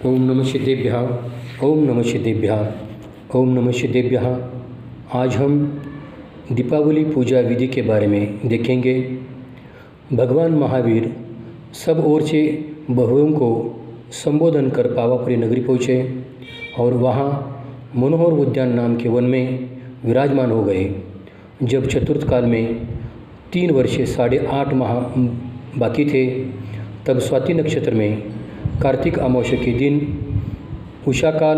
ओम नमः सिद्धेभ्यः। ओम नमः सिद्धेभ्यः। ओम नमः सिद्धेभ्यः। आज हम दीपावली पूजा विधि के बारे में देखेंगे। भगवान महावीर सब ओर से बहुओं को संबोधन कर पावापुरी नगरी पहुँचे और वहाँ मनोहर उद्यान नाम के वन में विराजमान हो गए। जब चतुर्थ काल में 3 वर्ष 8.5 माह बाकी थे, तब स्वाति नक्षत्र में कार्तिक अमावस्या के दिन उषा काल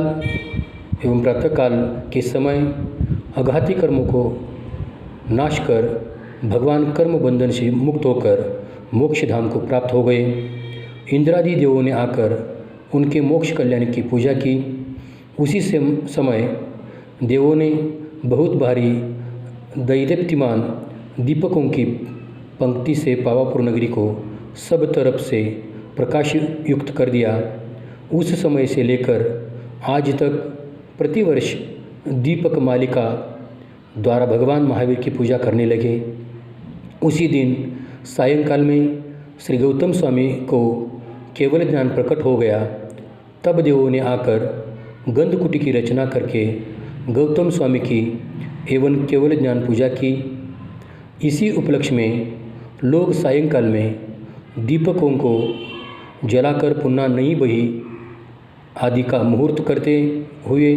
एवं प्रातःकाल के समय अघाती कर्मों को नाश कर भगवान कर्म बंधन से मुक्त होकर मोक्ष धाम को प्राप्त हो गए। इंद्रादि देवों ने आकर उनके मोक्ष कल्याण की पूजा की। उसी से समय देवों ने बहुत भारी दैदीप्यमान दीपकों की पंक्ति से पावापुर नगरी को सब तरफ से प्रकाश युक्त कर दिया। उस समय से लेकर आज तक प्रतिवर्ष दीपक मालिका द्वारा भगवान महावीर की पूजा करने लगे। उसी दिन सायंकाल में श्री गौतम स्वामी को केवल ज्ञान प्रकट हो गया। तब देवों ने आकर गंधकुटी की रचना करके गौतम स्वामी की एवं केवल ज्ञान पूजा की। इसी उपलक्ष्य में लोग सायंकाल में दीपकों को जलाकर पुनः नई बही आदि का मुहूर्त करते हुए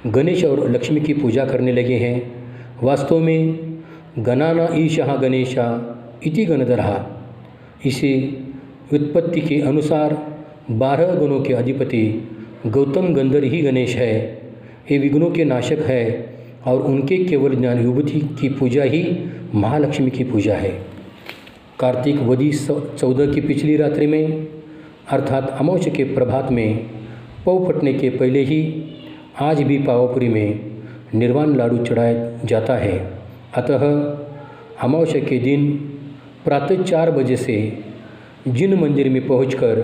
गणेश और लक्ष्मी की पूजा करने लगे हैं। वास्तव में गणाना ईशः गणेशा इति गणधरः, इसी व्युत्पत्ति के अनुसार 12 गणों के अधिपति गौतम गंधर ही गणेश है। ये विघ्नों के नाशक है और उनके केवल ज्ञान विभूति की पूजा ही महालक्ष्मी की पूजा है। कार्तिक वदी 14 की पिछली रात्रि में अर्थात अमावस्या के प्रभात में पौ फटने के पहले ही आज भी पावापुरी में निर्वाण लाडू चढ़ाया जाता है। अतः अमावस्या के दिन प्रातः 4 बजे से जिन मंदिर में पहुंचकर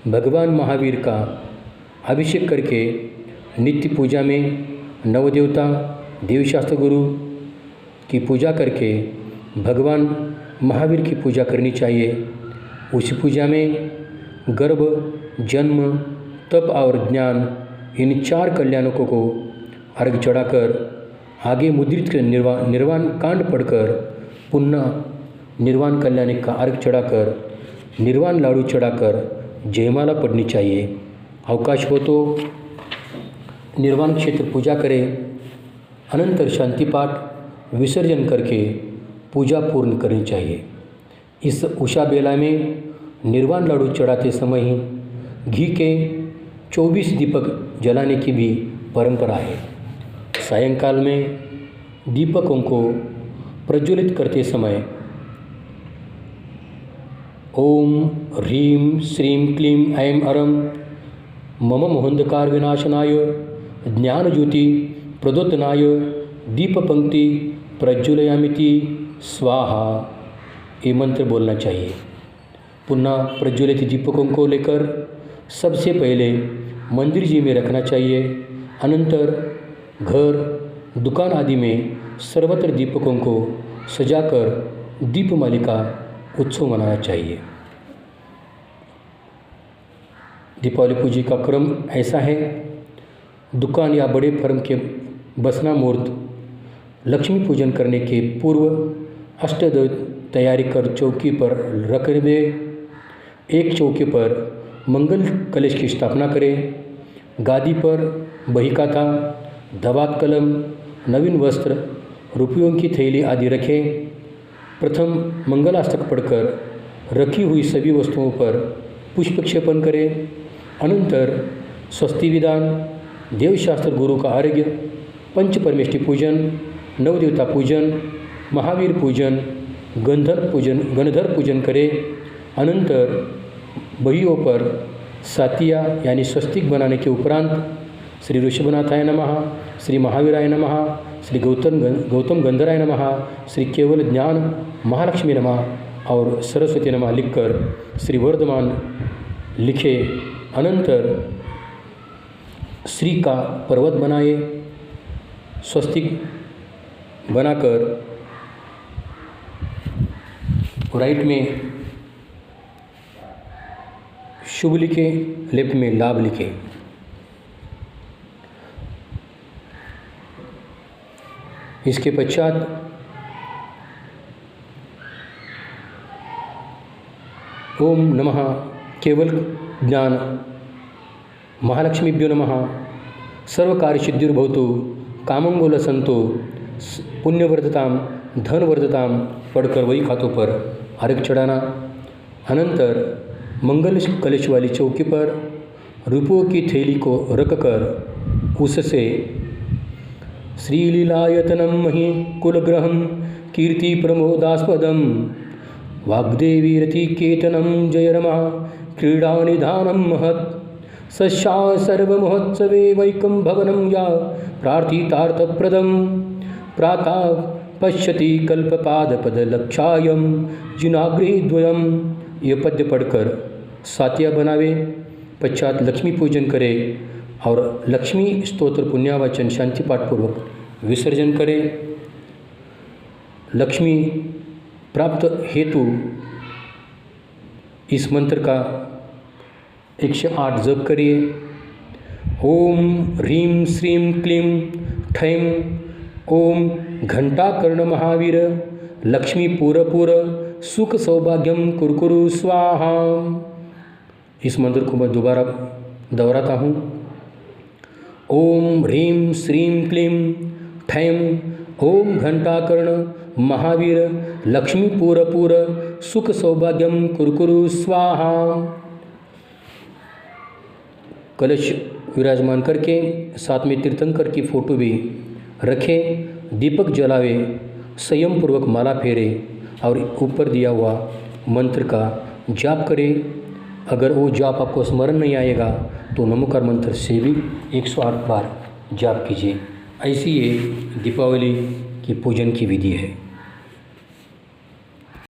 भगवान महावीर का अभिषेक करके नित्य पूजा में नवदेवता देवशास्त्र गुरु की पूजा करके भगवान महावीर की पूजा करनी चाहिए। उस पूजा में गर्भ, जन्म, तप और ज्ञान इन 4 कल्याणकों को अर्घ चढ़ाकर आगे मुद्रित निर्वाण कांड पढ़कर पुनः निर्वाण कल्याणिक का अर्घ चढ़ाकर निर्वाण लाडू चढ़ाकर जयमाला पढ़नी चाहिए। अवकाश हो तो निर्वाण क्षेत्र पूजा करें। अनंतर शांति पाठ विसर्जन करके पूजा पूर्ण करनी चाहिए। इस उषा बेला में निर्वाण लाडू चढ़ाते समय ही घी के 24 दीपक जलाने की भी परंपरा है। सायंकाल में दीपकों को प्रज्वलित करते समय ओम ह्रीं श्रीं क्लीं ऐं अरं मम मोहंधकार विनाशनाय ज्ञानज्योति प्रद्योतनाय दीपपंक्ति प्रज्वलयामिति स्वाहा, ये मंत्र बोलना चाहिए। पुनः प्रज्वलित दीपकों को लेकर सबसे पहले मंदिर जी में रखना चाहिए। अनंतर घर, दुकान आदि में सर्वत्र दीपकों को सजाकर दीपमालिका उत्सव मनाना चाहिए। दीपावली पूजा का क्रम ऐसा है। दुकान या बड़े फर्म के बसना मुहूर्त लक्ष्मी पूजन करने के पूर्व अष्टदेव तैयारी कर चौकी पर रख दे। एक चौकी पर मंगल कलश की स्थापना करें। गादी पर बही खाता, दवात कलम, नवीन वस्त्र, रुपयों की थैली आदि रखें। प्रथम मंगलाष्टक पढ़कर रखी हुई सभी वस्तुओं पर पुष्पक्षेपण करें। अनंतर स्वस्ति विधान, देवशास्त्र गुरु का अर्घ्य, पंच परमेष्टि पूजन, नवदेवता पूजन, महावीर पूजन, गणधर पूजन करें। अनंतर बहियों पर सातिया यानी स्वस्तिक बनाने के उपरांत श्री ऋषभनाथाय नमः, श्री महावीराय नमः, श्री गौतम गंधराय नमः, श्री केवल ज्ञान महालक्ष्मी नमः और सरस्वती नमः लिखकर श्री वर्धमान लिखे। अनंतर श्री का पर्वत बनाए। स्वस्तिक बनाकर राइट में शुभ लिखें, लेफ्ट में लाभ लिखें। इसके पश्चात ओम नमः केवल ज्ञान महालक्ष्मीभ्यो नमः सर्वकार्यसिद्धिर्भवतु कामंगोल संतो पुण्यवर्धताम धनवर्धताम पढ़कर वही खातों पर अर्घ चढ़ाना। अनंतर मंगल कलश वाली चौकी पर रुपयों की थैली को रखकर उससे श्रीलीलायतनम मही कुलग्रहम कीर्ति प्रमोदास्पदम वाग्देवी रतिकेतनम जय रमा क्रीडानिधानम महत् सस्या सर्वमहोत्सवे वैकं भवनं या प्रार्थितार्थप्रदं प्रातः पश्यति कल्पपादपदलक्षायं जिनाग्रिद्वयं। यह पद्य पढ़कर सातिया बनावे, पश्चात लक्ष्मी पूजन करे और लक्ष्मी स्तोत्र पुण्यावाचन शांति पाठपूर्वक विसर्जन करे। लक्ष्मी प्राप्त हेतु इस मंत्र का 108 जप करिए। ओम ह्रीं श्रीं क्लीं ठैं ओम घंटाकर्ण महावीर लक्ष्मी पूरपूर सुख सौभाग्यम कुरकुरु स्वाहा। इस मंत्र को मैं दोबारा दोहराता हूँ। ओम ह्रीं श्रीं क्लीं ठैं ओम घंटाकर्ण महावीर लक्ष्मी पूरपूर सुख सौभाग्यम कुरकुरु स्वाहा। कलश विराजमान करके साथ में तीर्थंकर की फ़ोटो भी रखें, दीपक जलावे, संयम पूर्वक माला फेरे और ऊपर दिया हुआ मंत्र का जाप करें। अगर वो जाप आपको स्मरण नहीं आएगा तो नमोकार मंत्र से भी 108 बार जाप कीजिए। ऐसी ये दीपावली की पूजन की विधि है।